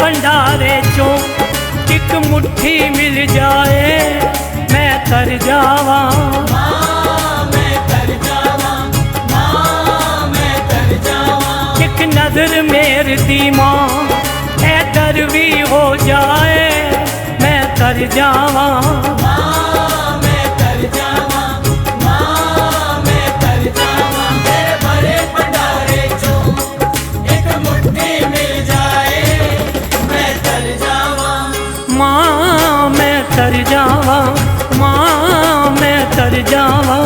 भंडारे चों एक मुट्ठी मिल जाए मैं तर जावा। मैं तर जावा, मैं तर जावा। एक नजर मेर दी मां ऐदर भी हो जाए मैं तर जावा। मैं तर जावा, मैं तर जावा। तेरे भरे भंडारे चों एक मुट्ठी मिल जाए मैं तर जावा। माँ मैं तर जावा, माँ मैं तर जावा।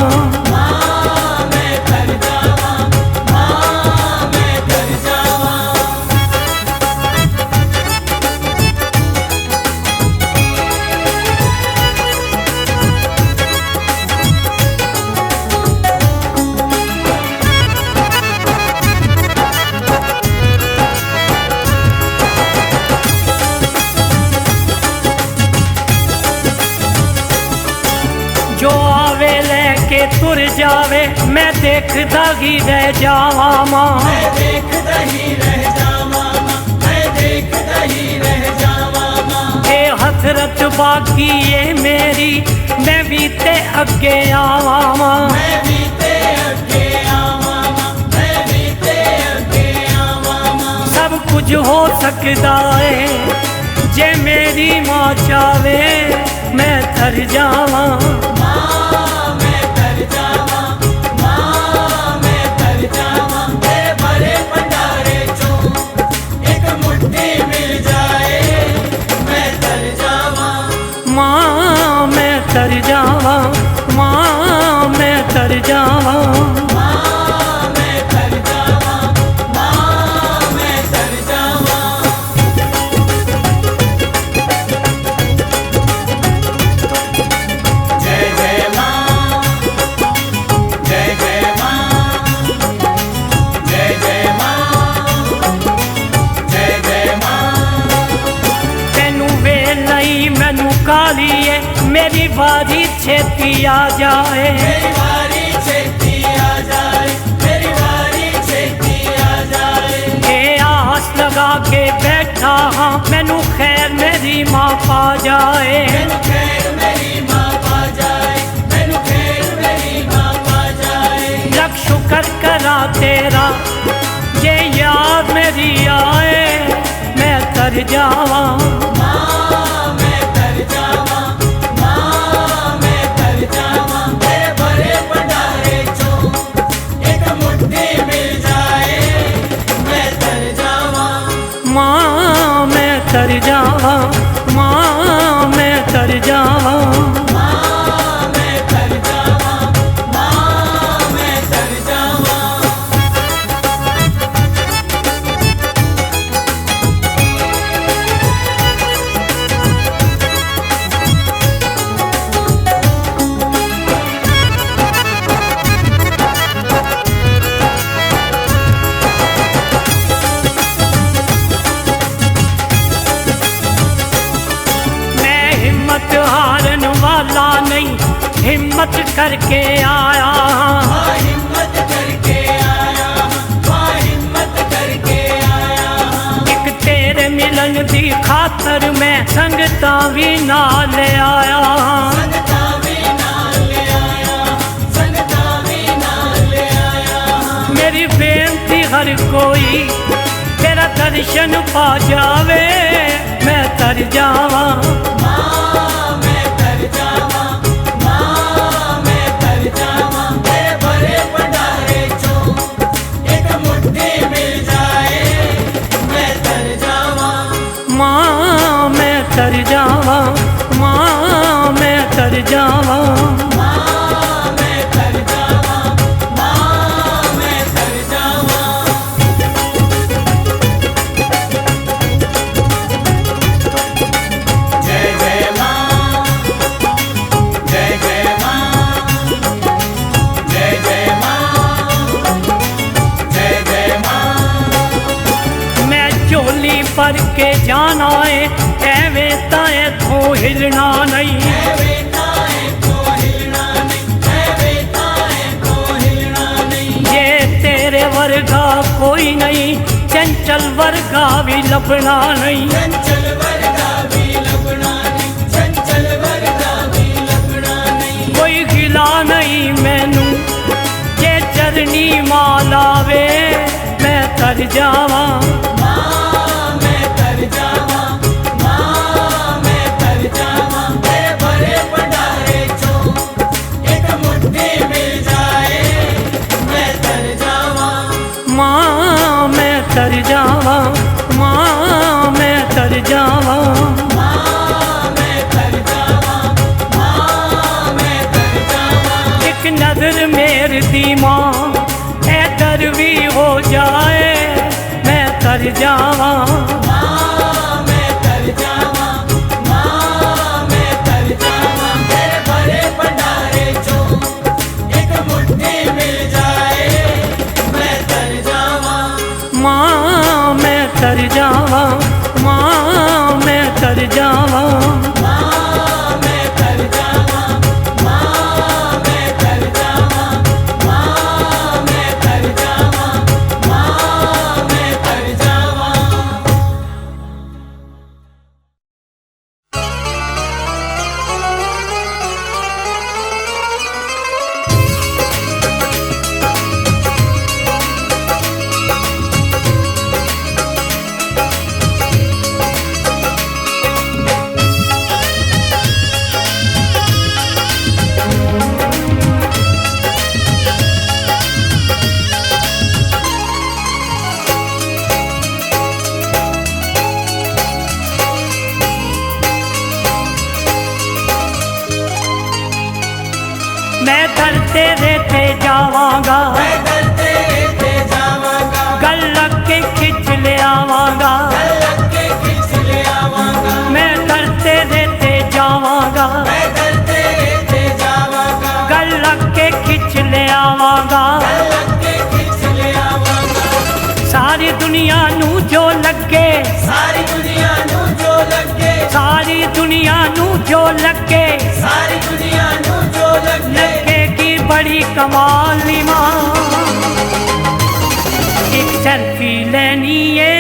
मैं तर जावा, मैं तर जावा। जो आवे लेके तुर जावे मैं देखदा ही रह जावा माँ। मैं देखदा ही रह जावा माँ, मैं देखदा ही रह जावा माँ। ये हसरत बाकी ये मेरी मैं भी ते अगे आवा माँ। मैं भी ते अगे आवा माँ, मैं भी ते अगे आवा माँ। सब कुछ हो सकता है जे मेरी माँ चावे मैं तर जावा। मैं तर जावा, मैं तर जावा। तेरे भरे भंडारे चों एक मुट्ठी मिल जाए मैं तर जावा। माँ मैं तर जावा, माँ मैं तर जावा। मैं तर जावा, मैं तर जावा। जय जय माँ, जय जय माँ, जय जय माँ, जय जय माँ। तेनू वे नहीं मैनू काली है मेरी बारी छेती आ जाए। मेरी बारी छेती आ जाए, मेरी बारी छेती आ जाए। ये आस लगा के बैठा हाँ मैनू खैर मेरी माँ पा जाए। मैनू खैर मेरी माँ पा जाए, मैनू खैर मेरी माँ पा जाए। लख शुक्र करा तेरा ये याद मेरी आए मैं तर जावा। मैं तर जावा, मैं तर जावा। तेरे भरे भंडारे चों एक मुट्ठी मिल जाए मैं तर जावा। माँ मैं तर जावा, माँ मैं तर जावा। मैं तर जावा, मैं तर जावा। मैं हिम्मत हारन वाला नहीं हिम्मत करके आया। हिम्मत करके आया, हिम्मत करके आया। एक तेरे मिलन दी खातर मैं संगता भी नाल आया। संगता भी नाल ले आया, संगता भी नाल ले आया। मेरी बेनती हर कोई तेरा दर्शन पा जावे मैं तर जावा। मैं तर जावा, मैं तर जावा। तेरे भरे भंडारे चों एक मुट्ठी मिल जाए मैं तर जावा। माँ मैं तर जावा, माँ मैं तर जावा। मैं तर जावा, मैं तर जावा। जय जय माँ, जय जय माँ, जय जय माँ, जय जय माँ। मैं झोली भर के जाना है एवें ताए थो हिलना नहीं। ये तेरे वर्गा कोई नहीं चंचल वर्गा भी लभना नहीं, चंचल वर्गा भी लभना नहीं, चंचल वर्गा भी लभना नहीं। कोई गिला नहीं मैनू जे चरनी मालावे, मैं तर जावा मां मैं तर जावा, मां मैं तर जावा। तेरे भरे भंडारे चो एक मुट्ठी मिल जाए, मैं तर जावा माँ मैं तर जावा, माँ मैं तर जावा। मां मैं तर जावा, मां मैं तर जावा। एक नजर मेर दी माँ ऐ तर भी हो जाए, मैं तर जावा मां मैं तर जावा, मां मैं तर जावा। तेरे भरे भंडारे चो एक मुट्ठी मिल जाए, मैं तर जावा माँ मैं तर जावा, माँ मैं तर जावा। मां मैं तर जावा, मां मैं तर जावा, मां मैं तर जावा, मां मैं तर जावा। मैं दर तेरे ते जावांगा, मैं दर तेरे ते जावांगा, गल लग के खिंच ले आवांगा। लग के खिंच ले आवांगा। मैं दर तेरे ते जावांगा, मैं दर तेरे ते जावांगा, गल लग के खिंच ले आवांगा। लग के खिंच ले आवांगा। सारी दुनिया नू जो लगे, सारी दुनिया नू जो लगे, सारी दुनिया नू जो लगे, सारी दुनिया नू जो लगे। लगेगी बड़ी कमाल नी माँ। एक सेल्फी लेनी है,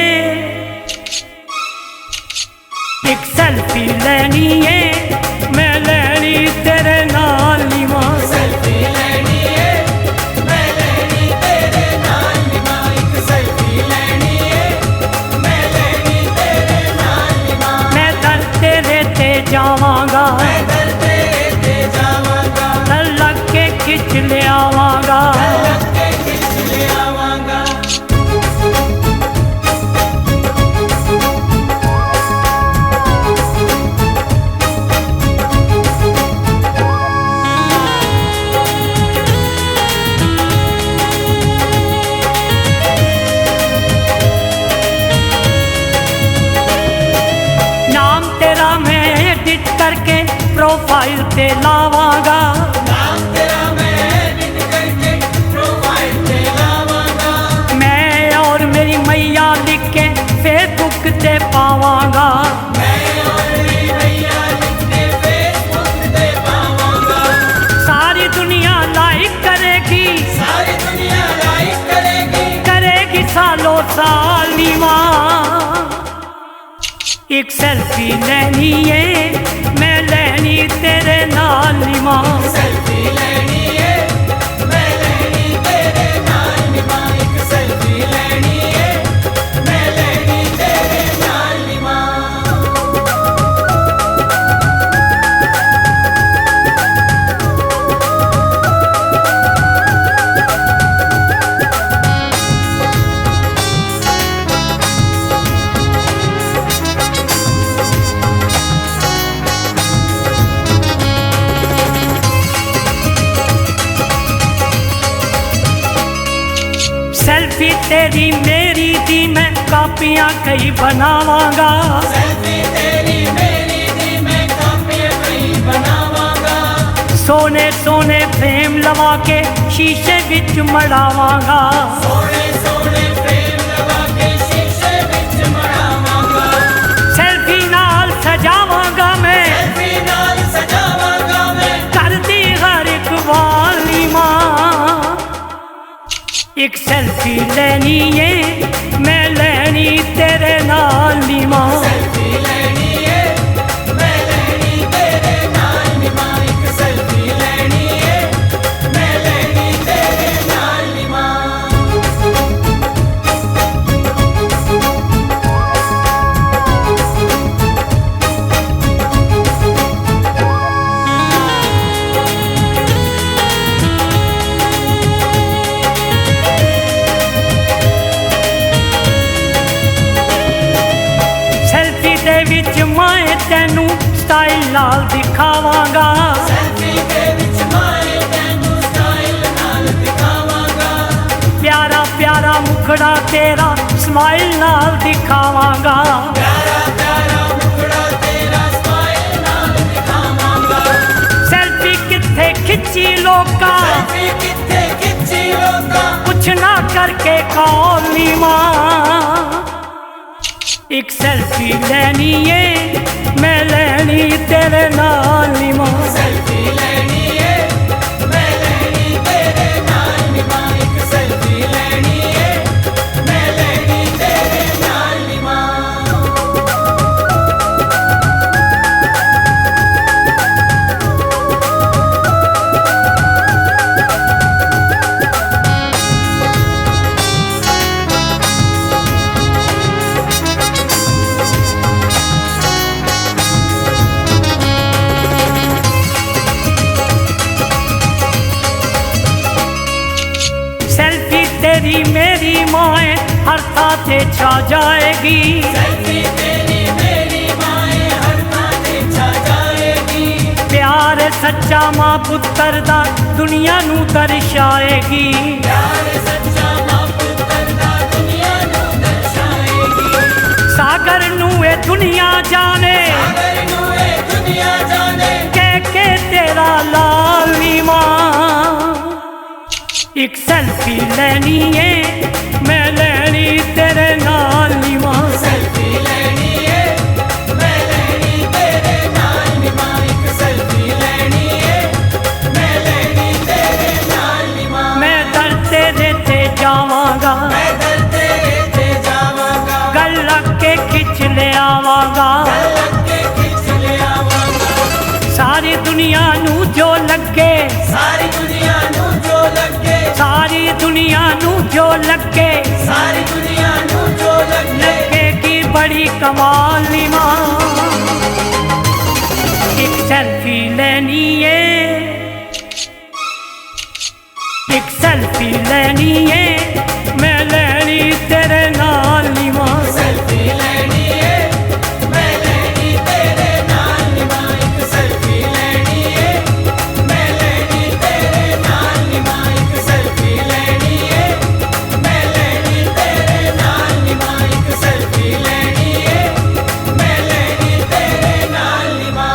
एक सेल्फी लेनी है, मैं लेनी तेरे नाल नी माँ। सेल्फी लेनी है, मैं लेनी तेरे नाल नी मां। एक सेल्फी लेनी है, मैं लेनी तेरे नाल नी मां। मैं दर तेरे ते जावांगा, मैं दर तेरे ते जावांगा, दर लग के खिंच ले आवांगा। लग के खिंच ले आवांगा। नाम तेरा मैं एडिट करके प्रोफाइल पे लावांगा। नाम तेरा मैं एडिट करके प्रोफाइल पे लावांगा। मैं और मेरी मैया लिख के फेसबुक ते पावांगा। मैं और मेरी मैया लिख के फेसबुक ते पावांगा। सारी दुनिया लाइक करेगी, सारी दुनिया लाइक करेगी, करेगी सालों साल नी माँ। एक सेल्फी लेनी है, मैं लेनी तेरे नाल नी माँ। सेल्फी लेनी है, मैं लेनी तेरे नाल नी मां। एक सेल्फी लेनी है, मैं लेनी तेरे नाल नी मां। सेल्फी तेरी मेरी दी मैं कापियां कई बनावांगा। सेल्फी तेरी मेरी दी मैं कापियां कई बनावांगा। सोने सोने फ्रेम लवा के शीशे विच मड़ावांगा। सोने सोने फ्रेम लगा के शीशे विच मड़ावांगा। सेल्फी नाल सजावांगा मैं, सेल्फी नाल सजावांगा मैं। करदी हर एक वाली माँ। एक सेल्फी लेनी है, मैं ले ਲੈਣੀ ਤੇਰੇ ਨਾਲ ਨੀ ਮਾਂ ਸੈਲਫੀ ਲੈਣੀ ਏ ਮੈਂ ਲੈਣੀ ਤੇਰੇ ਨਾਲ ਨੀ ਮਾਂ ਇੱਕ ਸੈਲਫੀ ਲੈਣੀ ਏ ਮੈਂ ਲੈਣੀ ਤੇਰੇ ਨਾਲ ਨੀ ਮਾਂ ਸੈਲਫੀ ਦੇ ਵਿੱਚ ਮੈਂ ਤੈਨੂੰ ਸਟਾਈਲ ਨਾਲ ਦਿਖਾਵਾਂਗਾ ਸੈਲਫੀ ਦੇ ਵਿੱਚ ਮੈਂ ਤੈਨੂੰ ਸਟਾਈਲ ਨਾਲ ਦਿਖਾਵਾਂਗਾ ਪਿਆਰਾ ਪਿਆਰਾ ਮੁਖੜਾ ਤੇਰਾ ਸਮਾਈਲ ਨਾਲ ਦਿਖਾਵਾਂਗਾ ਪਿਆਰਾ ਪਿਆਰਾ ਮੁਖੜਾ ਤੇਰਾ ਸਮਾਈਲ ਨਾਲ ਦਿਖਾਵਾਂਗਾ ਸੈਲਫੀ ਕਿੱਥੇ ਖਿੱਚੀ ਲੋਕਾਂ ਸੈਲਫੀ ਕਿੱਥੇ ਖਿੱਚੀ ਲੋਕਾਂ ਕੁਛ ਨਾ ਕਰਕੇ ਕਾਲ ਨੀ ਮਾਂ ਇੱਕ ਸੈਲਫੀ ਲੈਣੀ ਏ ਮੈਂ ਲੈਣੀ ਤੇਰੇ ਨਾਲ ਨੀ ਮਾਂ ਸੈਲਫੀ ਲੈਣੀ ਏ ਮੈਂ ਲੈਣੀ ਤੇਰੇ ਨਾਲ ਨੀ ਮਾਂ ਇੱਕ ਸੈਲਫੀ ਲੈਣੀ ਏ ਮੈਂ ਲੈਣੀ ਤੇਰੇ ਨਾਲ ਨੀ ਮਾਂ ਸੈਲਫੀ ਤੇਰੀ ਮੇਰੀ ਮਾਂ ਹਰ ਥਾਂ ਤੇ ਛਾ ਜਾਏਗੀ ਸੈਲਫੀ ਤੇਰੀ ਮੇਰੀ ਮਾਂ ਹਰ ਥਾਂ ਤੇ ਛਾ ਜਾਏਗੀ ਪਿਆਰ ਸੱਚਾ ਮਾਂ ਪੁੱਤਰ ਦਾ ਦੁਨੀਆ ਨੂੰ ਦਰਸਾਏਗੀ ਪਿਆਰ ਸੱਚਾ ਮਾਂ ਪੁੱਤਰ ਦਾ ਦੁਨੀਆ ਨੂੰ ਦਰਸਾਏਗੀ ਸਾਗਰ ਨੂੰ ਇਹ ਦੁਨੀਆ ਜਾਣੇ ਸਾਗਰ ਨੂੰ ਇਹ ਦੁਨੀਆ ਜਾਣੇ ਕਹਿ ਕੇ ਤੇਰਾ ਲਾਲ ਨੀ ਮਾਂ ਇੱਕ ਸੈਲਫੀ ਲੈਣੀ ਏ ਮੈਂ ਲੈਣੀ ਤੇਰੇ ਨਾਲ ਨੀ ਮਾਂ ਸੈਲਫੀ ਲੈਣੀ ਏ ਮੈਂ ਲੈਣੀ ਤੇਰੇ ਨਾਲ ਨੀ ਮਾਂ ਇੱਕ ਸੈਲਫੀ ਲੈਣੀ ਏ ਮੈਂ ਲੈਣੀ ਤੇਰੇ ਨਾਲ ਨੀ ਮਾਂ ਮੈਂ ਦਰ ਤੇਰੇ ਤੇ ਜਾਵਾਂਗਾ ਮੈਂ ਦਰ ਤੇਰੇ ਤੇ ਜਾਵਾਂਗਾ ਗੱਲ ਲੱਗ ਕੇ ਖਿੱਚ ਲਿਆਵਾਂਗਾ ਲੱਗ ਕੇ ਖਿੱਚ ਲਿਆਵਾਂਗਾ ਸਾਰੀ ਦੁਨੀਆ ਨੂੰ ਜੋ ਲੱਗੇ ਸਾਰੀ ਦੁਨੀਆ ਨੂੰ ਜੋ ਲੱਗੇ ਸਾਰੀ ਦੁਨੀਆ ਨੂੰ ਜੋ ਲੱਗੇ ਸਾਰੀ ਦੁਨੀਆ ਨੂੰ ਜੋ ਲੱਗੇ ਲੱਗੇ ਕੀ ਬੜੀ ਕਮਾਲ ਨੀ ਮਾਂ ਇੱਕ ਸੈਲਫੀ ਲੈਣੀ ਏ ਇੱਕ ਸੈਲਫੀ ਲੈਣੀ ਏ ਮੈਂ ਲੈਣੀ ਤੇਰੇ ਨਾਲ ਨੀ ਮਾਂ ਸੈਲਫੀ ਲੈਣੀ ਏ ਮੈਂ ਲੈਣੀ ਤੇਰੇ ਨਾਲ ਨੀ ਮਾਂ ਇੱਕ ਸੈਲਫੀ ਲੈਣੀ ਏ ਮੈਂ ਲੈਣੀ ਤੇਰੇ ਨਾਲ ਨੀ ਮਾਂ ਇੱਕ ਸੈਲਫੀ ਲੈਣੀ ਏ ਮੈਂ ਲੈਣੀ ਤੇਰੇ ਨਾਲ ਨੀ ਮਾਂ ਇੱਕ ਸੈਲਫੀ ਲੈਣੀ ਏ ਮੈਂ ਲੈਣੀ ਤੇਰੇ ਨਾਲ ਨੀ ਮਾਂ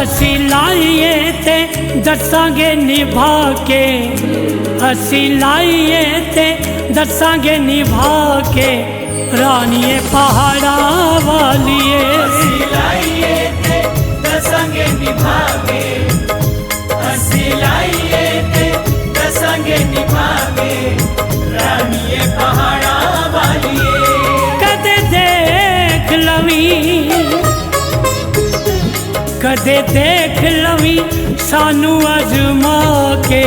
ਅਸੀਂ ਲਾਈਏ ਤੇ ਦੱਸਾਂਗੇ ਨਿਭਾ ਕੇ ਅਸੀਂ ਲਾਈਏ ਤੇ ਦੱਸਾਂਗੇ ਨਿਭਾ ਕੇ ਰਾਣੀਏ ਪਹਾੜਾਂ ਵਾਲੀਏ ਅਸੀਂ ਲਾਈਏ ਤੇ ਦੱਸਾਂਗੇ ਨਿਭਾ ਕੇ ਅਸੀਂ ਲਾਈਏ ਤੇ ਦੱਸਾਂਗੇ ਨਿਭਾ ਕੇ ਰਾਣੀਏ ਪਹਾੜਾਂ ਵਾਲੀਏ ਕਦੇ ਦੇਖ ਲਵੀਂ ਕਦੇ ਦੇਖ ਲਵੀਂ ਸਾਨੂੰ ਅਜ਼ਮਾ ਕੇ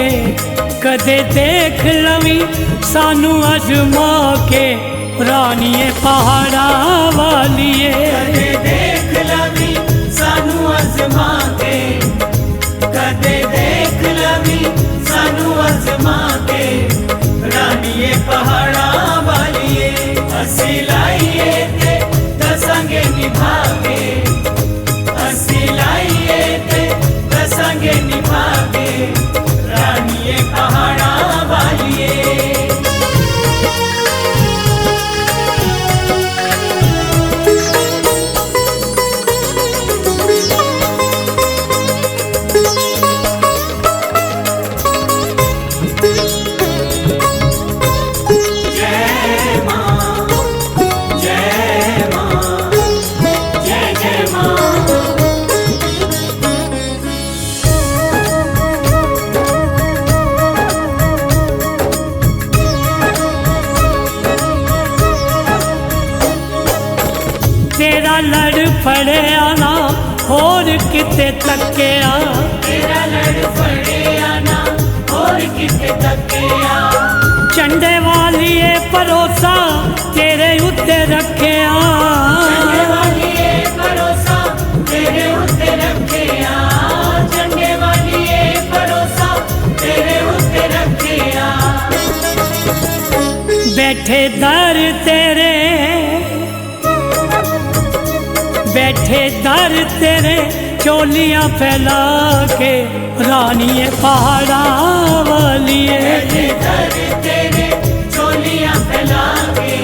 ਕਦੇ ਦੇਖ ਲਵੀਂ ਸਾਨੂੰ ਅਜ਼ਮਾ ਕੇ ਰਾਣੀਏ ਪਹਾੜਾਂ ਵਾਲੀਏ ਕਦੇ ਦੇਖ ਲਵੀਂ ਸਾਨੂੰ ਅਜ਼ਮਾ ਕੇ ਕਦੇ ਦੇਖ ਲਵੀਂ ਸਾਨੂੰ ਅਜ਼ਮਾ ਕੇ ਰਾਣੀਏ ਪਹਾੜਾਂ लड़ फड़िया ना होर किते तकिया, तेरा लड़ फड़िया ना होर किते तकिया, झंडे वालिए भरोसा तेरे उत्ते रखिया, झंडे वालिए भरोसा तेरे उत्ते रखिया, झंडे वालिए भरोसा तेरे उत्ते रखिया। बैठे दर तेरे, बैठे दर तेरे चोलियां फैला के रानिए पहाड़ा वालिए, बैठे दर तेरे चोलियां फैला के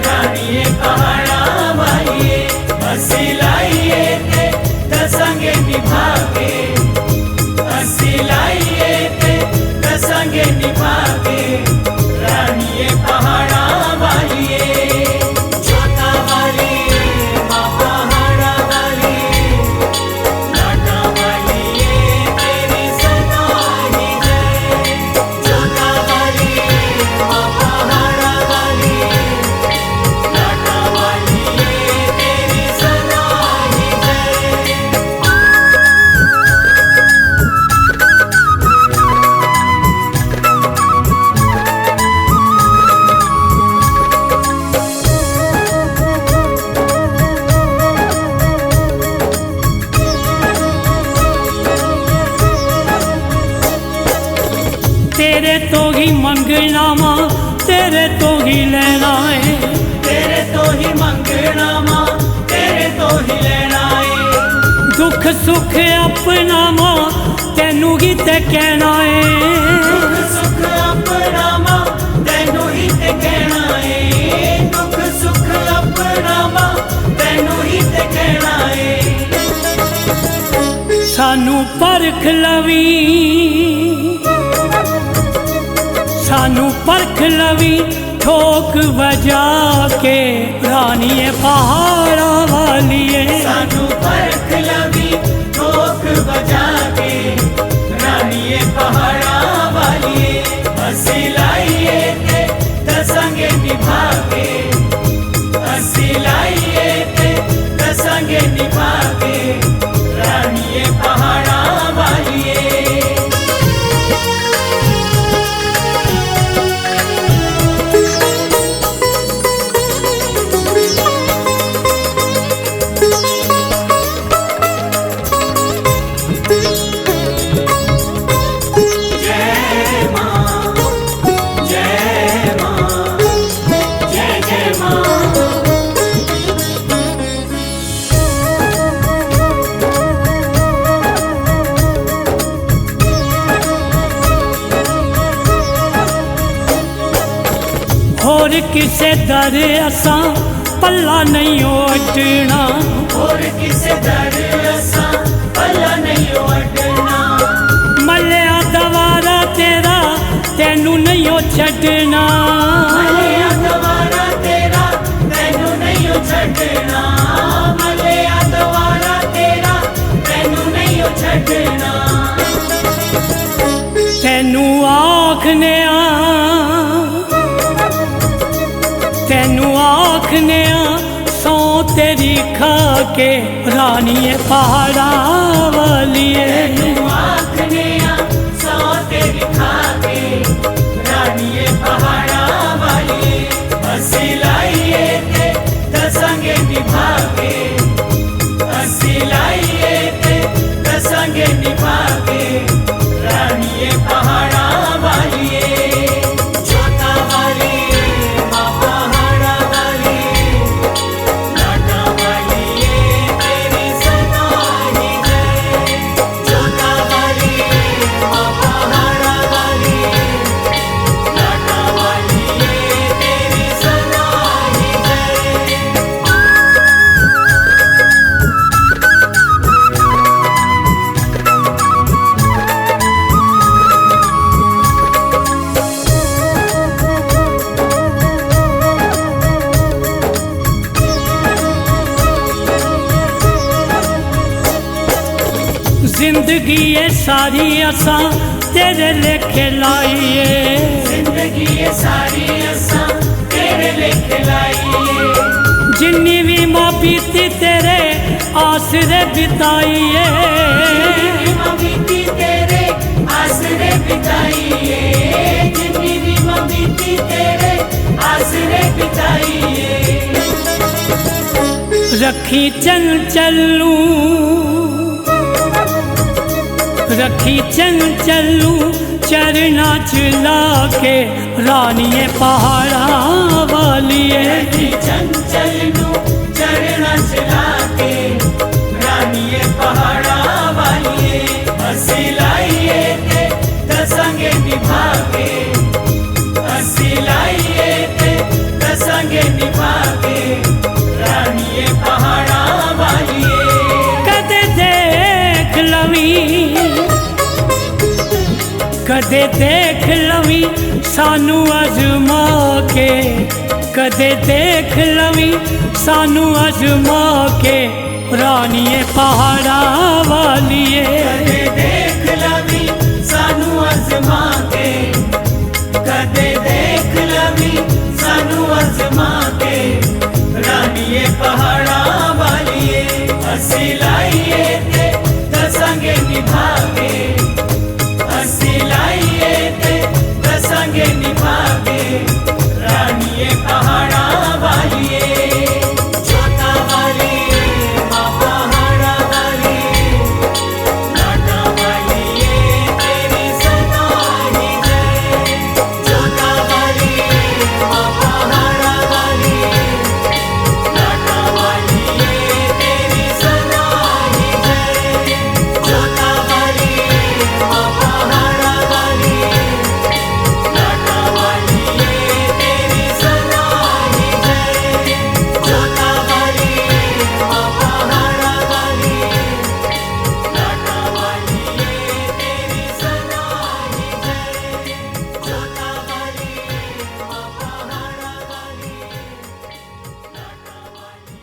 रानिए पहाड़ा वालिए, हंसी लाइए ते दसांगे निभा के, हंसी लाइए ते दसांगे निभा के रानिए पहाड़ा वालिए। जोता वाली माँ पहाड़ा वाली, लाटा वालिए तेरी सदा ही जय, जोता वाली माँ पहाड़ा वाली, लाटा वालिए तेरी सदा ही जय। तेरे तो ही मंगना मां तेरे तो ही लेना है, तेरे तो ही मंगना मां तेरे तो ही लेना है, दुख सुख अपना मां तेनू ही ते कहना है, दुख सुख अपना मां तैनू ही ते कहना है, दुख सुख अपना मां तैनू ही ते कहना है। सानू परख लवी, सानू परख लवी ठोक बजा के रानिए पहाड़ा वालिए, सानू परख लवी ठोक बजा के रानिए पहाड़ा वालिए, हंसी लाइए ते दसांगे निभा के, हंसी लाइए ते दसांगे निभा के रानिए पहाड़ा वालिए। जय मां जय मां जय जय मां। होर किसे दर असां पल्ला नहीं अड्डना, और किसे दर असां पल्ला नहीं अड्डना, मल्लिया दवारा तेरा तेनू नहीं छड्डना, मलिया दवारा तेरा तैनू नहीं छड्डना, मलिया दवारा तेरा तैनू नहीं छड्डना। तेनू आखने तेनू आखने सौ तेरी खा के रानिए पहाड़ा वालिए, तैनू आखने सौ तेरी खा के रानिए पहाड़ा वालिए, हंसी लाइए ते दसांगे निभा के, हंसी लाइए ते दसांगे निभा के रानिए पहाड़ा वालिए। जोता वाली माँ पहाड़ा वाली, लाटा वालिए तेरी सदा ही जय, जोता वाली माँ पहाड़ा वाली, लाटा वालिए तेरी सदा ही जय। जिंदगी ये सारी असां तेरे लेखे लाइए, जिंदगी ये सारी असां तेरे लेखे लाइए, जिन्नी भी मां बीती आसरे बिताइए, बीती तेरे आसरे बिताइए, जिंदगी बीती तेरे आसरे बिताइए। रखी चंचलू, रखी चंचलू चरना चला के रानिए पहाड़ा वालिए। रखी चंचलू चरना चला के रानिए पहाड़ा वालिए। हसी लाइए ते दसंगे निभागे, हसी लाइए ते दसंगे निभागे रानिए पहाड़ा वालिए। कदे देख लवी, कदे देख लवी सानू अजमा के, कदे देख लवी सानू अजमा के रानिए पहाड़ा वालिए। कदे देख लवी सानू अजमा के, कदे देख लवी सानू अजमा के रानिए पहाड़ा वालिए। हसी लाइए ते दसंगे निभागे, हसी लाइए ते दसंगे निभागे रानिए पहाड़ा वालिए। छोटा वालिए माँ पहाड़ा वालिए, लाडा वालिए तेरी सदा ही जय। छोटा वालिए माँ पहाड़ा वालिए, लाडा वालिए तेरी सदा ही जय। छोटा वालिए माँ पहाड़ा वालिए, लाडा वालिए तेरी सदा ही जय। छोटा वालिए माँ पहाड़ा वालिए, लाडा वालिए तेरी सदा ही जय। छोटा वालिए माँ पहाड़ा वालिए, लाडा वालिए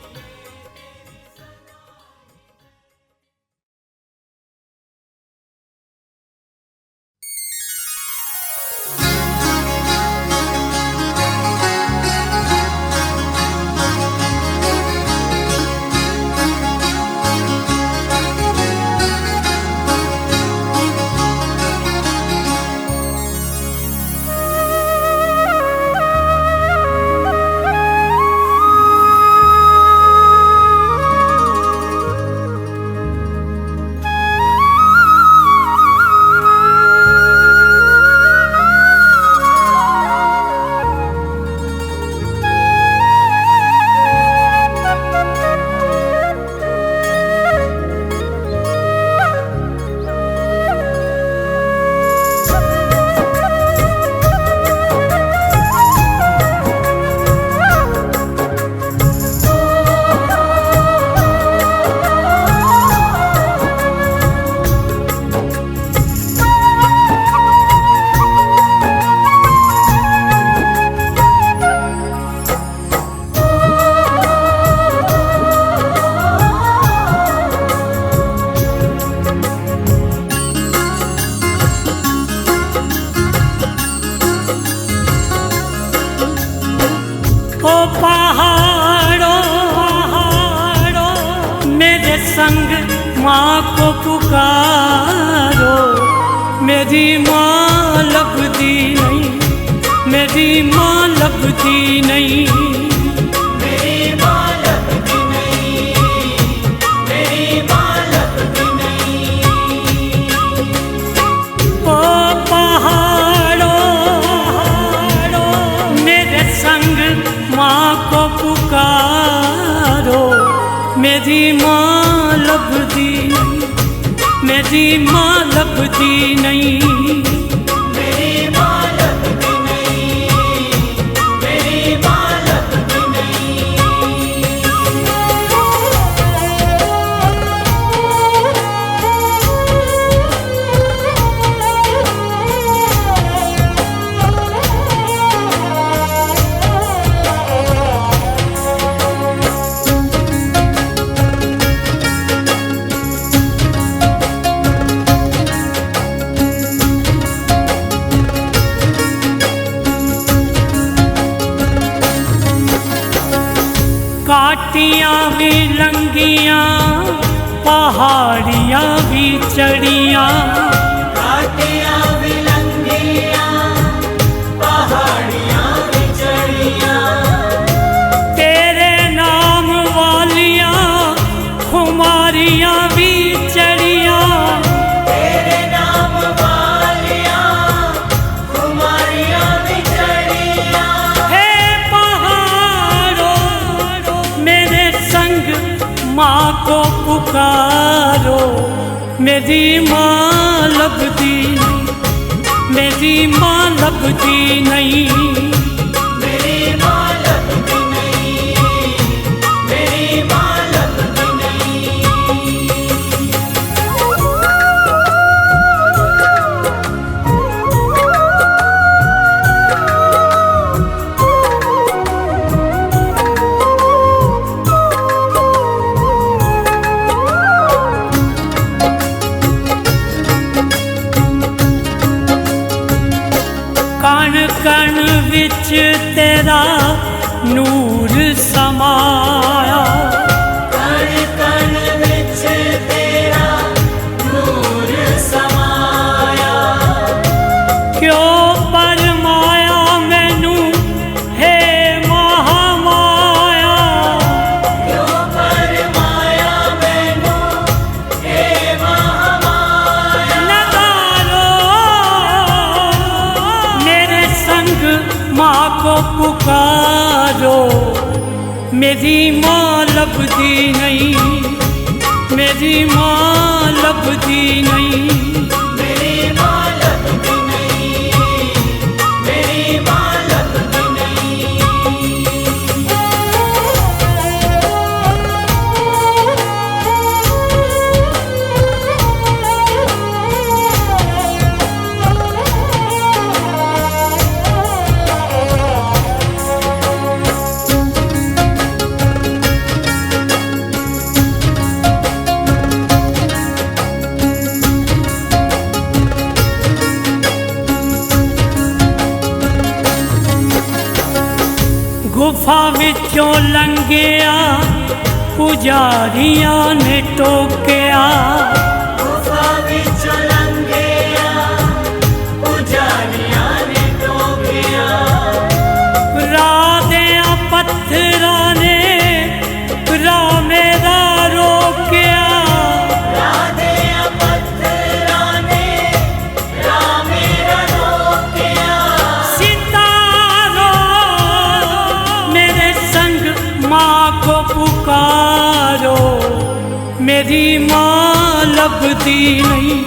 माँ को पुकारो, मेरी माँ लभदी नहीं, मेरी माँ लभदी नहीं। मेरी माँ लभदी नहीं, मेरी माँ लभदी नहीं। ओ पहाड़ों मेरे संग माँ को पुकारो, मेरी माँ लभदी नहीं, मेरी माँ लभदी नहीं। मेरी माँ लभदी नहीं, मेरी माँ लभदी नहीं। काटियां भी लंगियां पहाड़ियाँ भी चढ़ियाँ, घाटियाँ भी लंघियाँ, पहाड़ियाँ भी चढ़ियाँ, तेरे नाम वालियाँ खुमारियाँ भी चढ़ियाँ, तेरे नाम वालियाँ खुमारियाँ भी चढ़ियाँ। हे पहाड़ों मेरे संग माँ को पुकारो, मेरी माँ लभती नहीं, मेरी माँ लभती नहीं। मेरी माँ लभती नहीं, मेरी माँ लभती नहीं। कण कण विच तेरा नूर समाया, कण कण विच तेरा नूर समाया, क्यों परमाया मैनू हे महामाया, क्यों परमाया मैनू हे महामाया। नगारो मेरे संग माँ को पुकारो, मेरी माँ लभती नहीं, मेरी माँ लभती नहीं। मेरी माँ लभती नहीं, मेरी माँ लभती नहीं। गुफा विचों लंघिया पुजारियां ने टोकिया, गुफा विचों लंघिया पुजारियां ने टोकिया, राह दियां पत्थरां ने राह मेरा रोकिया, राह दियां पत्थरां ने राह मेरा रोकिया। सितारों मेरे संग माँ को पुकारो, मेरी माँ लभती नहीं,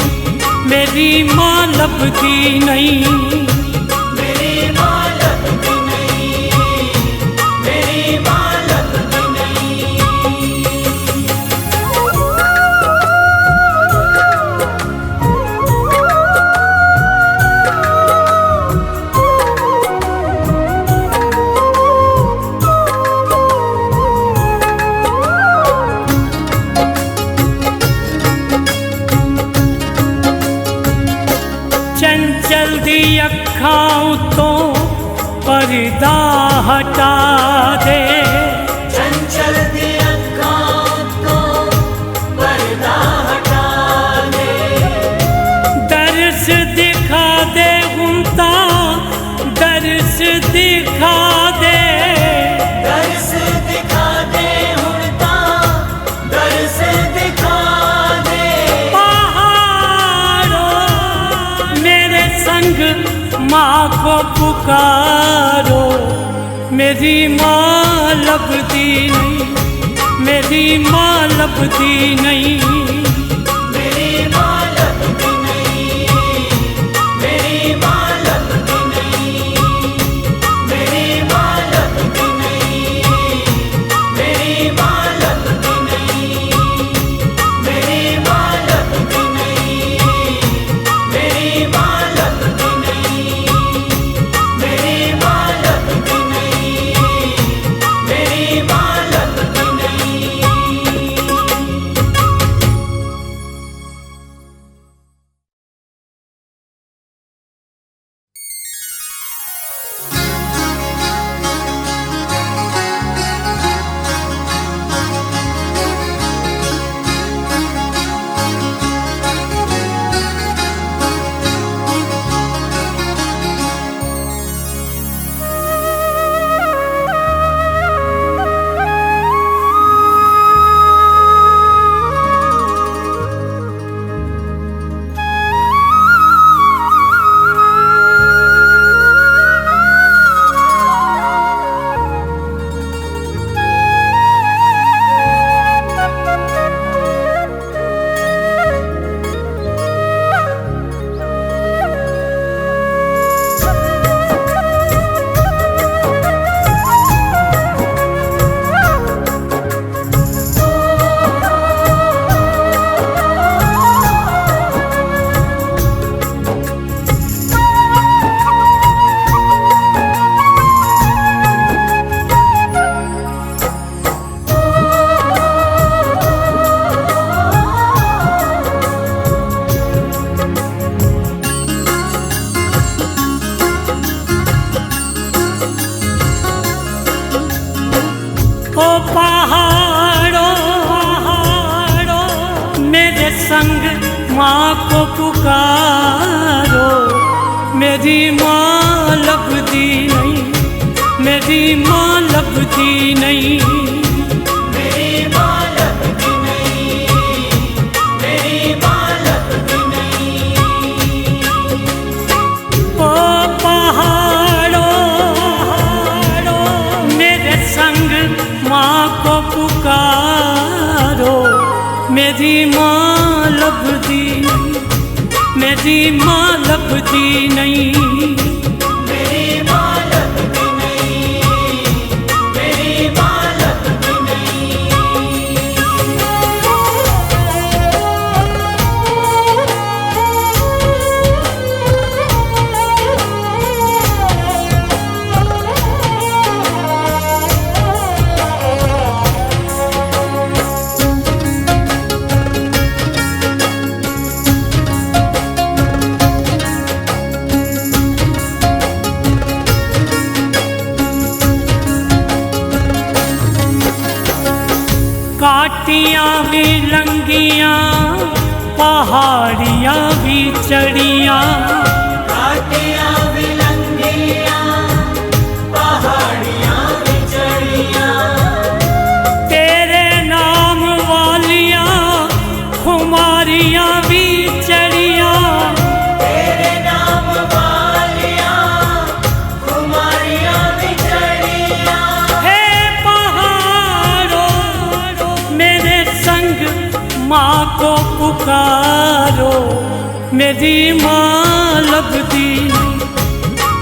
मेरी माँ लभती नहीं। मेरी माँ लभती नहीं, मेरी माँ लभती नहीं। चंचल दी अखां उतों पर्दा हटा दे, चंचल दी अखां तो पर्दा हटा दे, दर्श दिखा दे हुंदा, दर्श दिखा दे, दर्श दिखा दे हुण तां, दर्श दिखा दे। पहाड़ों मेरे संग माँ को पुकारो, मेरी माँ लभती नहीं, मेरी माँ लभती नहीं। मेरी माँ लभती नहीं, मेरी माँ लभती नहीं, मेरी माँ लभती नहीं, मेरी माँ लभती नहीं, मेरी माँ लभती नहीं, मेरी माँ लभती नहीं, मेरी माँ लभती नहीं, मेरी माँ लभती नहीं। पहाड़ों मेरे संग माँ को पुकारो, मेरी माँ लभदी नहीं, मेरी माँ लभदी नहीं, मेरी माँ लभदी नहीं, मेरी माँ लभदी नहीं। ओ पहाड़ों मेरे संग माँ को पुकारो, मेरी माँ लभदी नहीं, मेरी माँ लभदी नहीं, मेरी माँ लभदी नहीं, मेरी माँ लभदी नहीं। काटियाँ भी लंगियाँ, पहाड़ियाँ भी चढ़ियाँ, काटियाँ भी लंगियाँ, पहाड़ियाँ भी चढ़ियाँ, तेरे नाम वालियाँ खुमारियाँ भी चढ़ियाँ, तेरे नाम वालियाँ कुमारियाँ भी चढ़ियाँ। हे पहाड़ों मेरे संग माँ को पुकारो, मेरी माँ लभदी नहीं,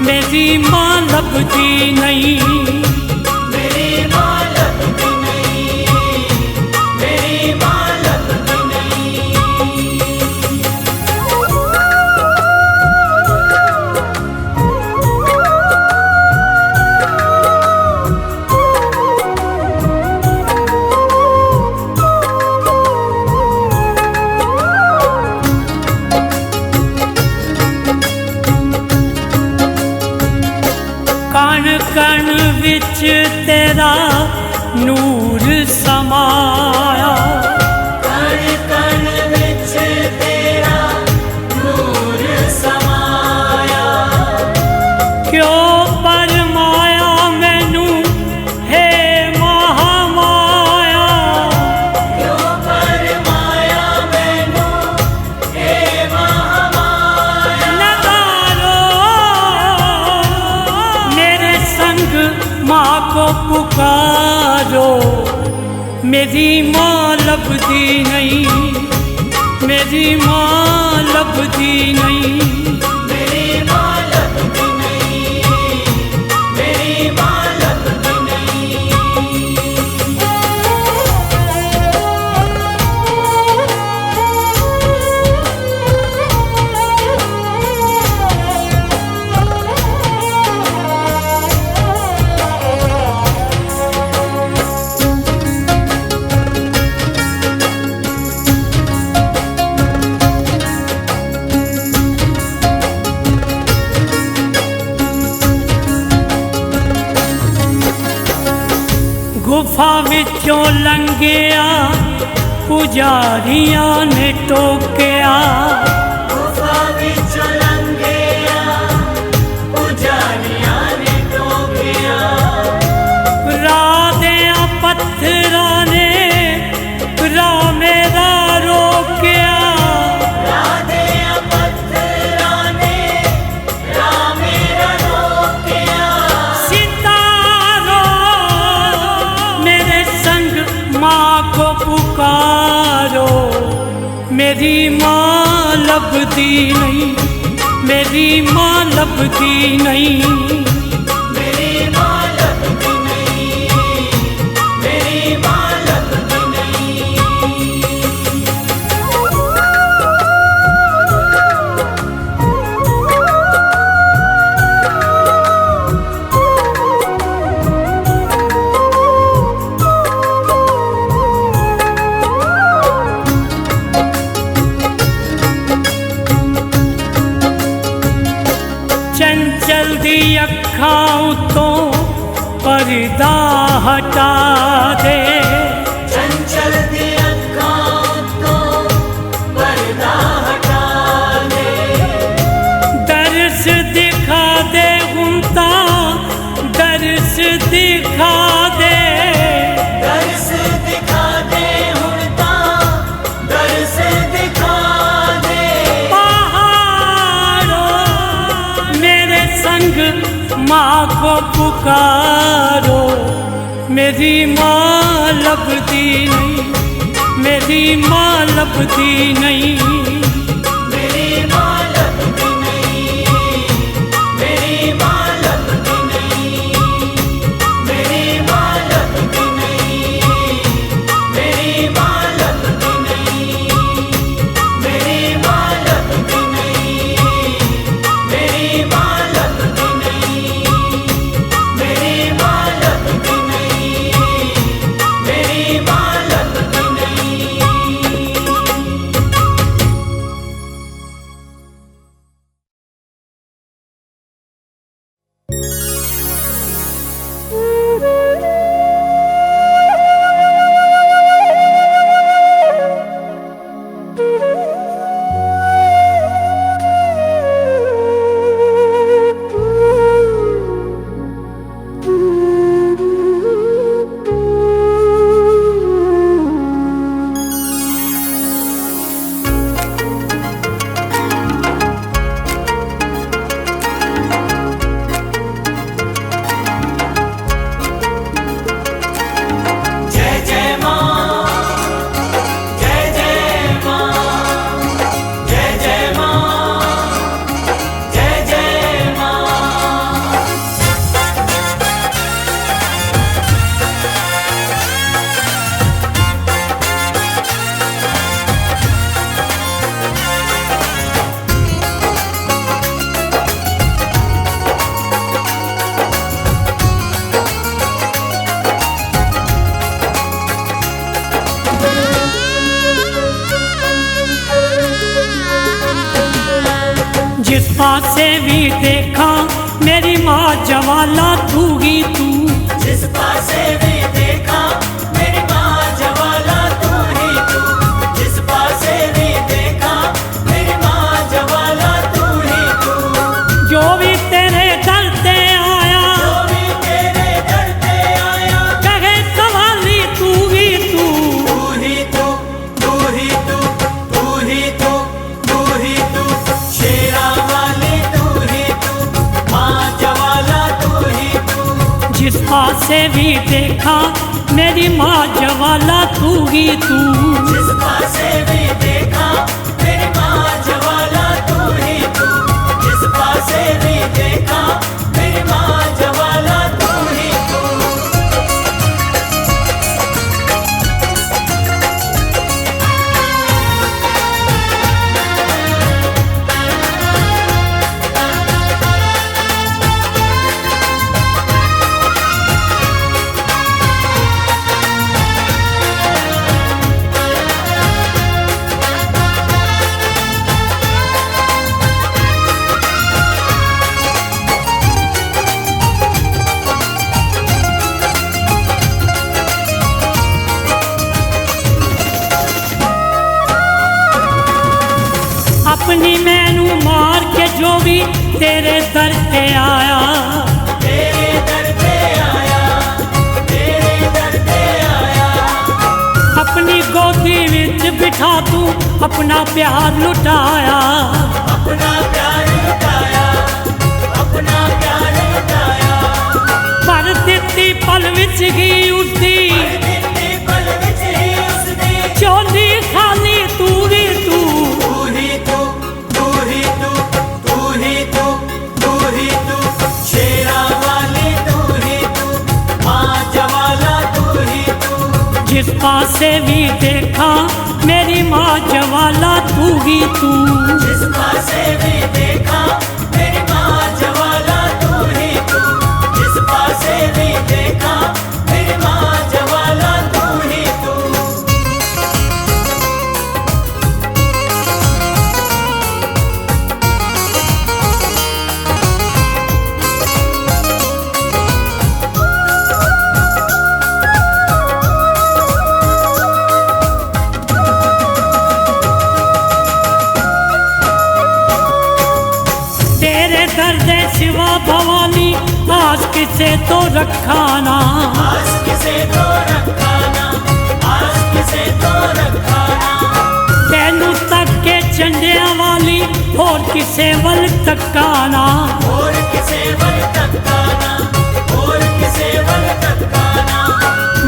मेरी माँ लभदी नहीं, मेरी माँ लभदी नहीं, मेरी माँ लभदी नहीं। कण कण विच तेरा नूर समाया, कण कण विच तेरा नूर समाया, क्यों परमाया मैनू हे महामाया, क्यों परमाया मैनू हे महामाया। नगारो मेरे संग माँ को पुकारो, मेरी माँ लभदी नहीं, मेरी माँ लभदी नहीं, मेरी माँ लभदी नहीं, मेरी माँ लभदी नहीं। गुफा विचों लंघिया पुजारियां ने टोकिया, गुफा विचों लंघिया पुजारियां ने टोकिया, राह दियां पत्थरां ने राह मेरा रोकिया, राह दियां पत्थरां ने राह मेरा रोकिया। सितारो मेरे संग माँ को पुकारो, मेरी माँ लभदी नहीं, मेरी माँ लभदी नहीं, मेरी माँ लभदी नहीं, मेरी माँ लभदी नहीं। चंचल दी अखां उतों पर्दा हटा दे। चंचल दी अखां तो पर्दा हटा दे। दर्श दिखा दे हुंदा, दर्श दिखा दे। दर्श दिखा दे हुंदा, दर्श दिखा दे। पहाड़ों मेरे संग माँ को पुकारो, मेरी माँ लभदी नहीं, मेरी माँ लभदी नहीं। मेरी माँ लभदी नहीं, मेरी माँ लभदी नहीं, मेरी माँ लभदी नहीं, मेरी माँ लभदी नहीं, मेरी माँ लभदी नहीं, मेरी माँ लभदी नहीं, मेरी माँ लभदी नहीं, मेरी माँ लभदी नहीं। जय जय माँ, जय जय माँ, जय जय माँ, जय जय माँ। जिस पासे भी देखा मेरी माँ जवाला तू ही तू। जिस पासे भी देखा मेरी माँ जवाला तू ही तू। जिस पासे भी देखा मेरी माँ जवाला तू ही तू। जो भी तेरे दर से आया, जो भी तेरे दर पे आया, कहे सवाली तू ही तू। तू ही तू, तू ही तू, तू ही तू, तू ही तू। शेरा वाली तू ही तू, माँ जवाला तू ही तू। जिस पासे भी देखा मेरी माँ जवाला तू ही तू। जिस पासे भी देखा मेरी माँ जवाला तू ही तू। जिस पासे भी देखा मेरी माँ जवाला तू ही तू। अपनी मैनू मार के जो भी तेरे दर पे आया, तेरे दर पे आया, तेरे दर पे आया। अपनी गोदी विच बिठा तू अपना प्यार लुटाया। अपना प्यार लुटाया, अपना प्यार लुटाया। पर दित्ती पल विच ही उसदी, दित्ती पल विच ही उसदी। चोली खाली तू ही तू। तू ही तू, तू ही तू, तू ही तू, तू ही तू। शेरा वाली तू ही तू, माँ जवाला तू ही तू। जिस पासे भी देखा मेरी माँ जवाला तू ही तू। जिस पासे भी देखा मेरी माँ जवाला तू ही तू। जिस पासे भी देखा मेरी माँ जवाला तू ही तू। आस किसे तो रखा ना, आस किसे तो रखा ना, आस किसे तो रखा ना। तेनू तक के चंडिया वाली और किसे वल तकाना, और किसे वल तकाना, और किसे वल तकाना।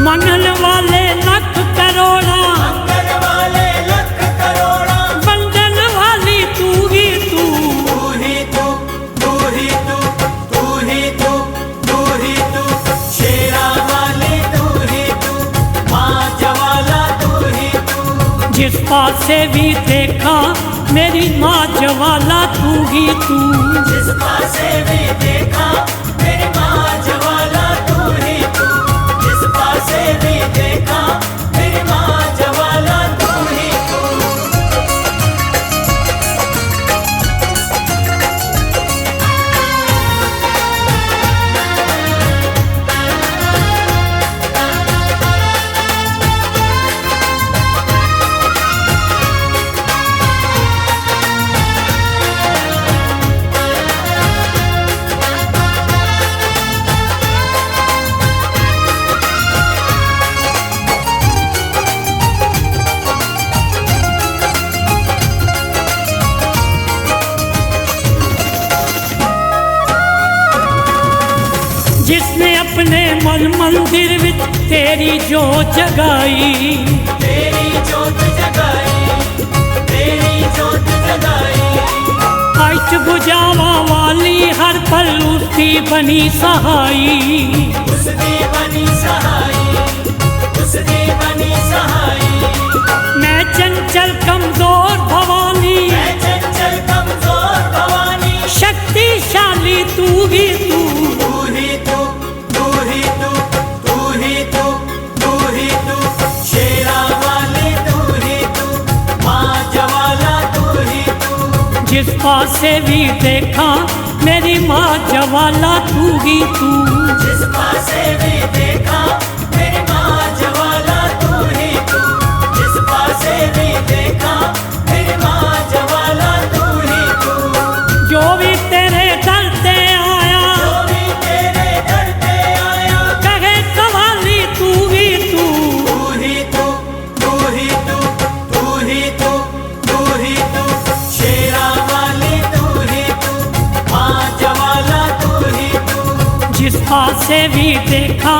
मंगल वाले लख करोड़ा, मंगल वाले लख करोड़ा, बंधन वाली तू ही तू, तू ही तू, तू ही तू, तू ही तू, तू ही तू। शेरा वाली तू ही तू, माँ जवाला तू ही तू। जिस पासे भी देखा मेरी माँ जवाला तू ही तू। जिस पासे भी देखा मेरी माँ जवाला तू ही तू। जिस पासे भी देखा मेरी माँ जवाला तू ही तू। जिसने अपने मन मंदिर विच तेरी जोत जगाई, तेरी जोत जगाई, तेरी जोत जगाई। अष्ट बुझावा वाली हर पल उसकी बनी सहाई, उसकी बनी सहाई, उसकी बनी सहाई। मैं चंचल कमजोर भवानी, मैं चंचल कमजोर भवानी। शक्तिशाली तू ही तू। तू ही तू, तू ही तू, तू ही तू, तू ही तू। शेरा वाली तू ही तू, माँ जवाला तू ही तू। जिस पासे भी देखा मेरी माँ जवाला तू ही तू। जिस पासे भी देखा मेरी माँ जवाला तू ही तू। जिस पासे भी देखा मेरी माँ जवाला तू ही तू। जो भी तेरे दर पे आया, जो भी तेरे दर पे आया, कहे सवाली तू ही तू। तू ही तू, तू ही तू, तू ही तू, तू ही तू। शेरा वाली तू ही तू, माँ जवाला तू ही तू। जिस पासे भी देखा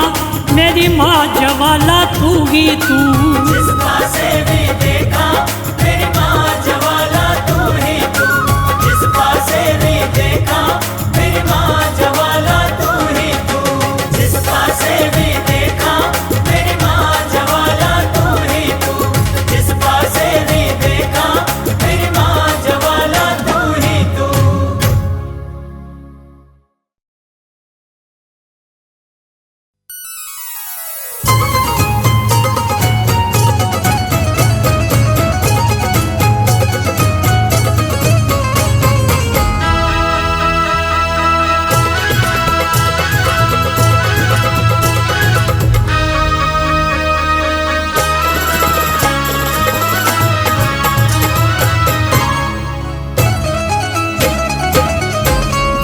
मेरी माँ जवाला तू ही तू। जिस पासे भी देखा मेरी माँ जवाला तू ही तू। जिस पासे भी देखा मेरी माँ जवाला तू ही तू। जिस पासे भी देखा मेरी माँ जवाला तू ही तू। जिस पासे भी देखा मेरी माँ जवाला तू ही तू।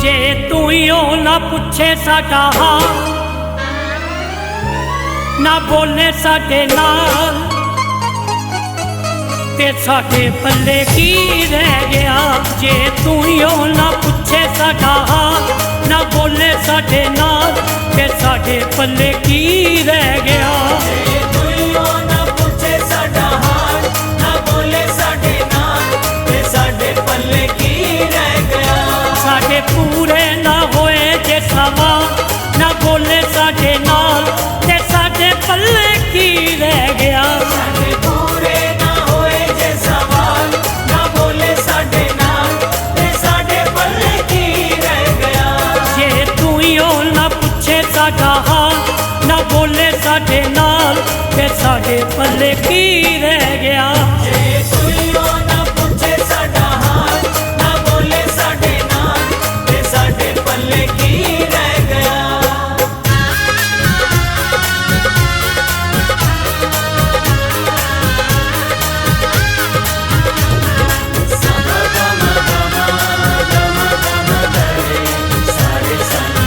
जे तू ही हो ना पूछे साडा हाल, ना बोले साडे नाल, ते साडे पल्ले की रह गया। जे तू ही हो ना पूछे साडा हाल, ना बोले साडे नाल, ते साडे पल्ले की रह गया। जे दुइयों ना पूछे साडा हाल, ना बोले साडे नाल, ते साडे पल्ले की रह गया। साडे पूरे ना होए जे सवाल, ना बोले साडे नाल, ते साडे पल्ले की रह गया। साडे पूरे ना होए जे सवाल, ना बोले साडे नाल, ते साडे पल्ले की रह गया। जे तू ही हो ना पूछे साडा हाल, ना बोले साडे नाल, ते साडे पल्ले की रह गया। जे दुइयों ना पूछे साडा हाल, ना बोले साडे नाल, ते साडे पल्ले की रह गया।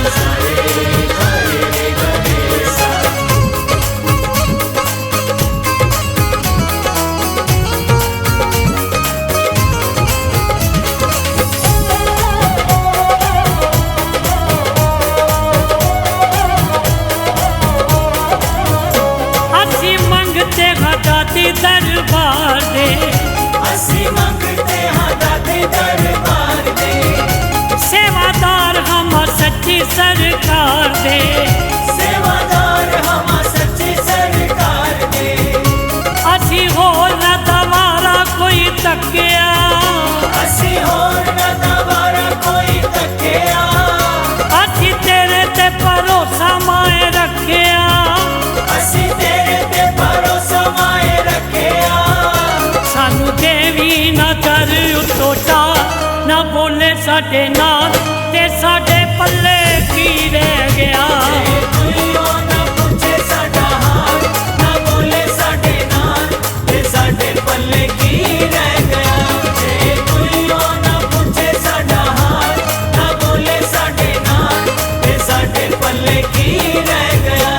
सारे दरबार दे असी मंगते हाँ दाते दरबार दे सेवादार हम सच्ची सरकार दे सेवादार हम सच्ची सरकार दे असी होर न दवारा कोई तकिया असी होर न दवारा कोई तकिया असी तेरे ते भरोसा माए रखिया असी तेरे ते भरोसा माए रखिया सानू देवी ना दर उतोटा ना बोले साडे नाल ते साडे पल्ले की रह गया तुइयो ना पूछे साडा हाल ना बोले साडे नाल ते साडे पल्ले की रह गया जे तुइयो ना पूछे साडा हाल ना बोले साडे नाल ते साडे पल्ले की रह गया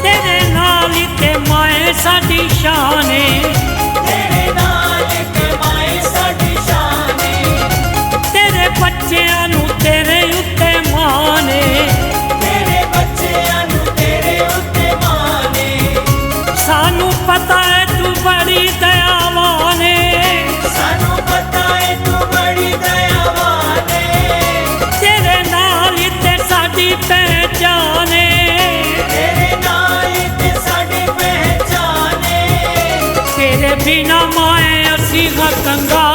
तेरे नाल ही ते माए साडी शान है तेरे नाल ते माए साडी शान है तेरे बच्चियां नू तेरे उत्ते मान है तेरे बच्चियां नू तेरे उत्ते मान है सानू पता है तू बड़ी दयावान है सानू पता है तू बड़ी दयावान है तेरे नाल ही ते साडी पहचान है तेरे नाल ते साडी पहचान है तेरे बिना माए असी कंगा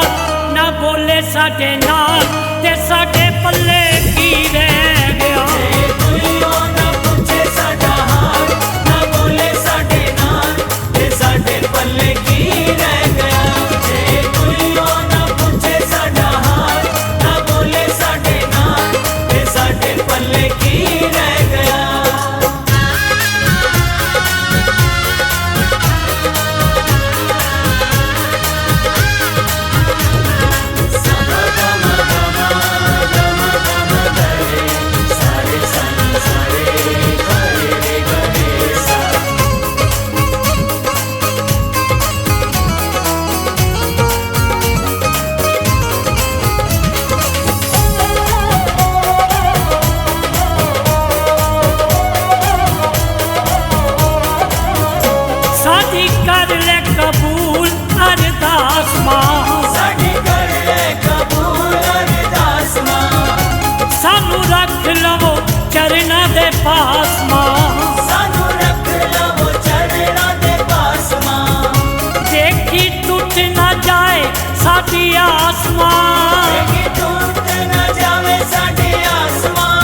ना बोले साडे नाल ते साडे पल्ले की रह गया तुइयो ना पूछे साडा हाल ना बोले साडे नाल ते साडे पल्ले की रह गया जे तुइयो ना पूछे साडा हाल ना बोले साडे नाल ते साडे पल्ले की रह गया साडी कर ले कबूल अरदास मां साडी कर ले कबूल अरदास मां सानू रख लवो चरना दे पास मां सानू रख लवो चरणा दे पास मां देखी टूट ना जाए साडी आसमां कि टूट न जावे साडी आसमां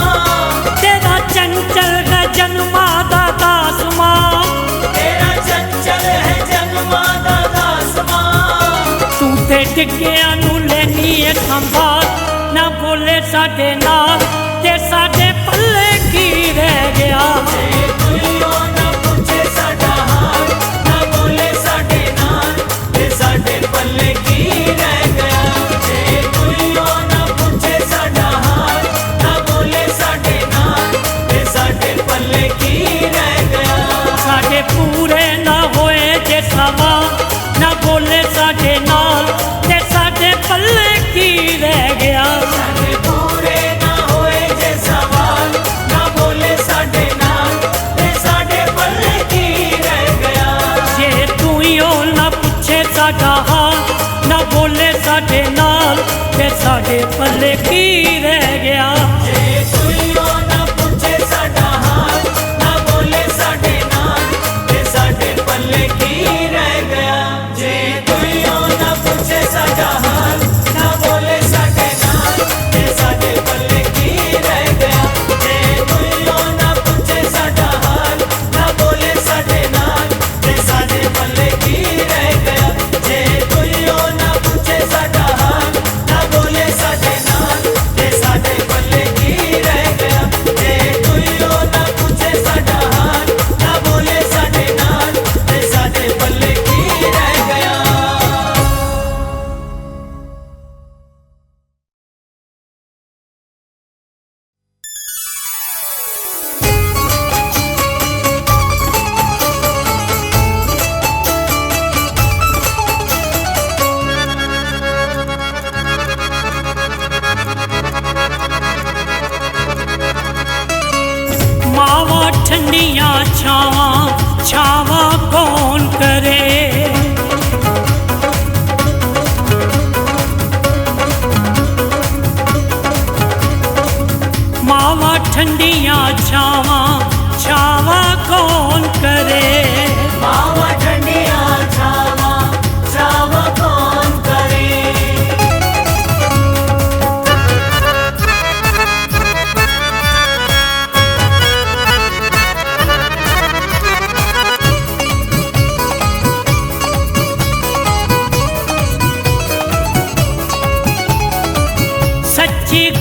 तेरा चंचल है जन्मा दा दास मां तेरा चंचल है जन्मा दा दास मां तू ते डिग्गिया नू लेनी है संभाल ना बोले साडे नाल ते साडे पल्ले की रह गया तुइयो ना पूछे साडा हाल ना बोले साडे नाल ते साडे पल्ले की रह गया जे तुइयो ना पूछे साडा हाल ना बोले साडे नाल ते साडे पल्ले की रह गया साडे पूरे ना होए जे सवा ना बोले साडे नाल ते साडे पल्ले की रह गया साडे पूरे ना होए जे सवाल ना बोले साडे नाल ते साडे पल्ले की रह गया जे तू ही हो ना पूछे साडा हाल ना बोले साडे नाल ते साडे पल्ले की रह गया जे तुइयो ना पूछे साडा हाल ना बोले साडे नाल ते साडे पल्ले की रह गया जे तुइयो ना पूछे साडा हाल ना बोले साडे नाल ते साडे पल्ले की रह गया जे तुइयो ना पूछे साडा हाल ना बोले साडे नाल ते साडे पल्ले की रह गया जे तुइयो ना पूछे साडा हाल ना बोले साडे नाल ते साडे पल्ले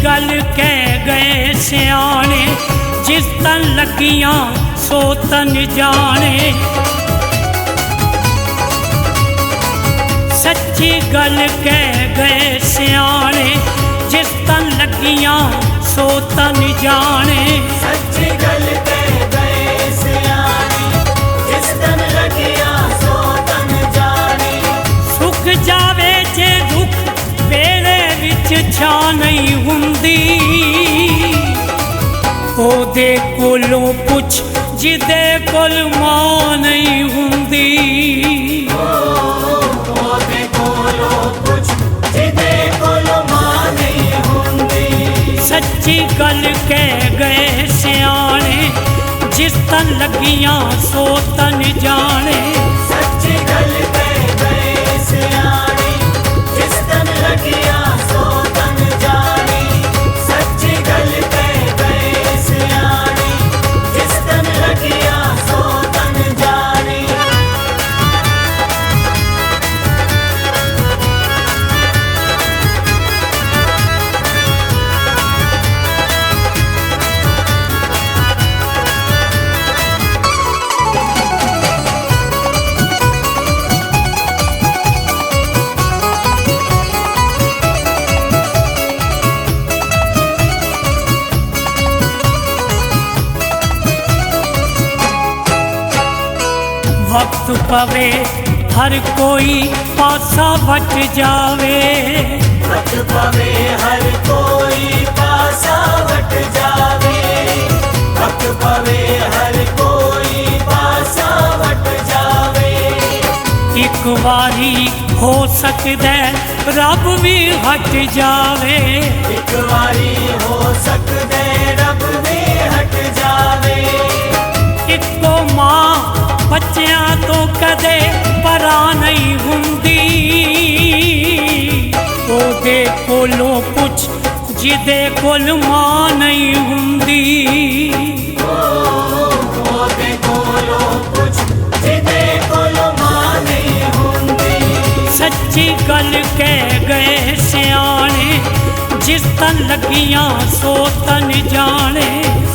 गल कह गए सियाने, जिस तन लगियां सो तन जाने। सच्ची गल कह गए सियाने, जिस तन लगियां सो तन जाने। सच्ची गल कह गए सियाने, जिस तन लगियां सो तन जाने। सुख जावे जे दुख वेले विच छा नहीं हुंदी, ओदे कोलों पुछ जिदे कोल मां नहीं हुंदी। ओदे कोलों पुछ जिदे कोल मां नहीं हुंदी। सच्ची गल कह गए सियाने, जिस तन लगियां सो तन जाने। सच्ची गल कह गए सियाने, जिस तन लगियां सो तन जाने। सच्ची गल कह गए सियाने, जिस तन लगियां सो तन जाने। वक्त पवे हर कोई पासा वट जावे। वक्त पवे हर कोई पासा वट जावे। वक्त पवे हर कोई पासा वट जावे। एक बारी हो सकदा रब भी हट जावे। एक बारी हो सकदा रब भी हट जावे। इको मां बच्चियां तो कदे परा नहीं हुंदी, ओदे कोलों पुछ जिदे कोल मां नहीं हुंदी। ओदे कोलों पुछ जिदे कोल मां नहीं हुंदी। सच्ची गल कह गए सियाने, जिस तन लगियां सो तन जाने।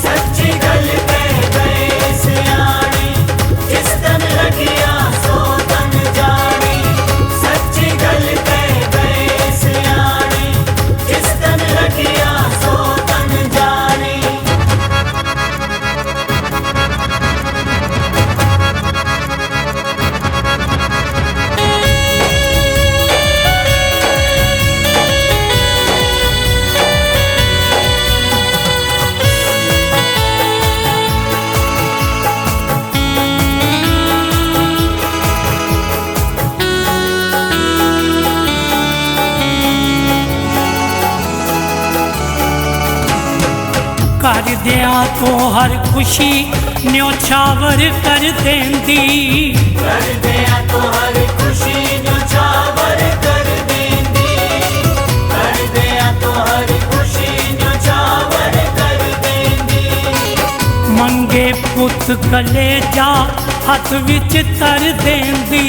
सच्ची गल कह गए सियाने, जिस तन लगियां सो तन जाने। सच्ची गल कह गए सियाने, जिस तन लगियां सो तन जाने। कर दिया तो हर खुशी न्योछावर कर देंदी। कर दिया तो हर खुशी न्योछावर कर देंदी। कर दिया तो हर खुशी न्योछावर कर देंदी। मंगे पुत कलेजा हथ विच तर देंदी।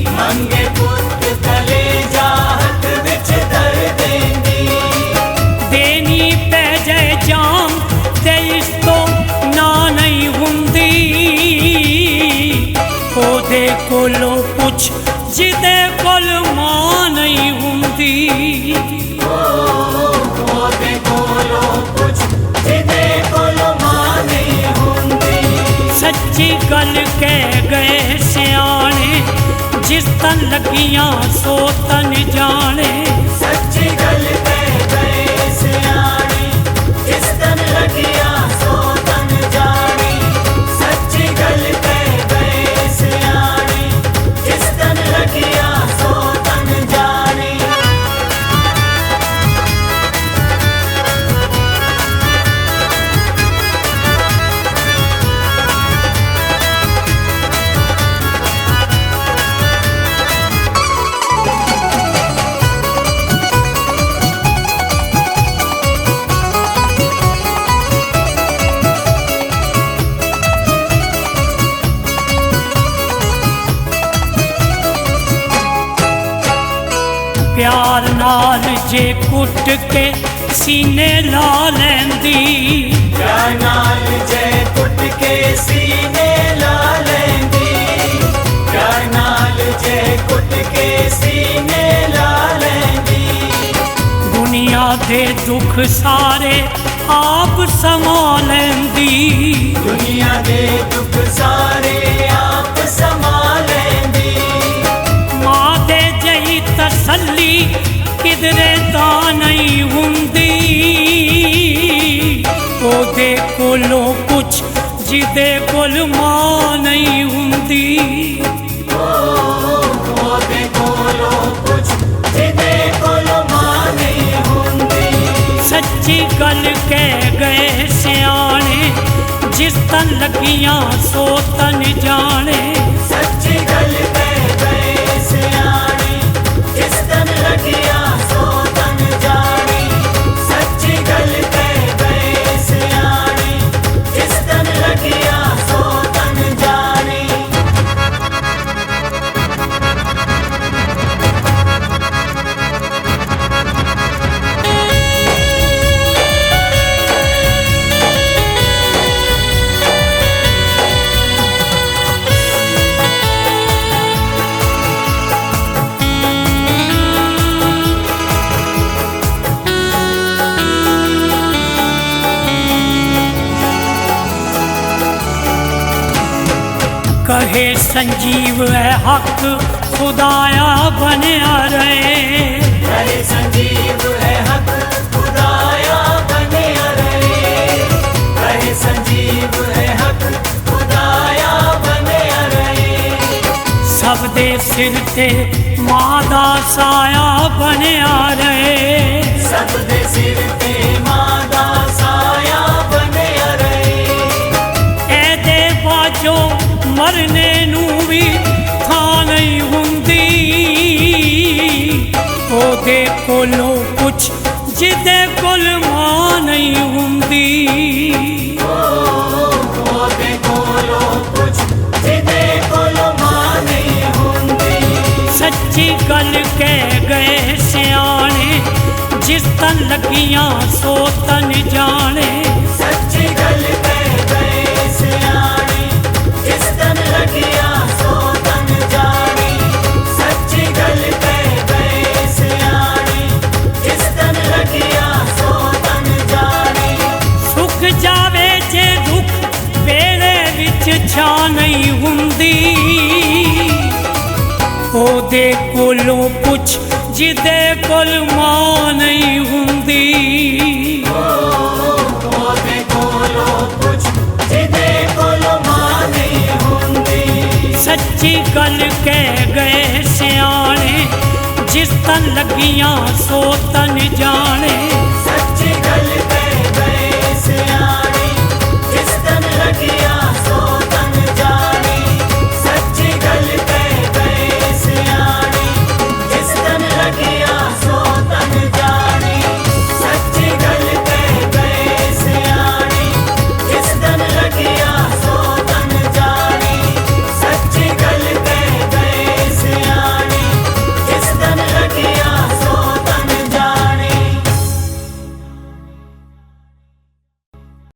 मंगे पुत कलेजा हथ विच धर देंदी। देनी पै जाए जान ते इस तो ना नहीं हुंदी, ओदे कोलों पुछ जिदे कोल मां नहीं हुंदी। ओदे कोलों पुछ जिदे कोल मां नहीं हुंदी। सच्ची गल कह गए सियाने, जिस तन लगियां सो तन जाने। सच्ची गल कह गए सियाने, जिस तन लगियां सो तन जाने। सच्ची गल कह गए सियाने, जिस तन लगियां सो तन जाने। प्यार नाल जे कुट के सीने ला लैंदी प्यार नाल जय कुट के सीने ला लैंदी प्यार नाल जय कुट के सीने ला लैंदी दुनिया दे दुख सारे आप समा लैंदी दुनिया दे दुख सारे आप समा लैंदी मां दे जही तसल्ली किधरे ता नहीं हुंदी ओदे कोलों कुछ जिदे कोल मां नहीं हुंदी ओदे कोलों कुछ जिदे कोल मां नहीं हुंदी सच्ची गल कह गए सियाने जिस तन लगियां सो तन जाने सच्ची गल कह गए सियाने जिस तन लगियां सो तन जाने सच्ची गल कह गए सियाने जिस तन लगियां सो तन जाने कहे संजीव है हक खुदाया बनया रहे कहे संजीव है हक खुदाया बनया रहे कहे संजीव है हक खुदाया बनया रहे सब दे सिर ते मां दा साया बनया रहे सब दे सिर ते मां दा साया बनया रहे ऐदे बाजो मरने नू भी था नहीं हुंदी ओदे कोलों कुछ जिदे कोल मां नहीं हुंदी ओदे कोलों कुछ जिदे कोल मां नहीं हुंदी सच्ची गल कह गए सियाने जिस तन लगियां सो तन जाने सच्ची गल कह गए सियाने जिस तन लगियां सो तन जाने सच्ची गल कह गए सियाने जिस तन लगियां सो तन जाने सुख जावे जे दुख वेले विच छा नहीं हुंदी ओदे कोलों पुछ जिदे कोल मां नहीं हुंदी ओदे कोलों कुछ जिदे कोल मां नहीं हुंदी सच्ची गल कह गए सियाने जिस तन लगियां सो तन जाने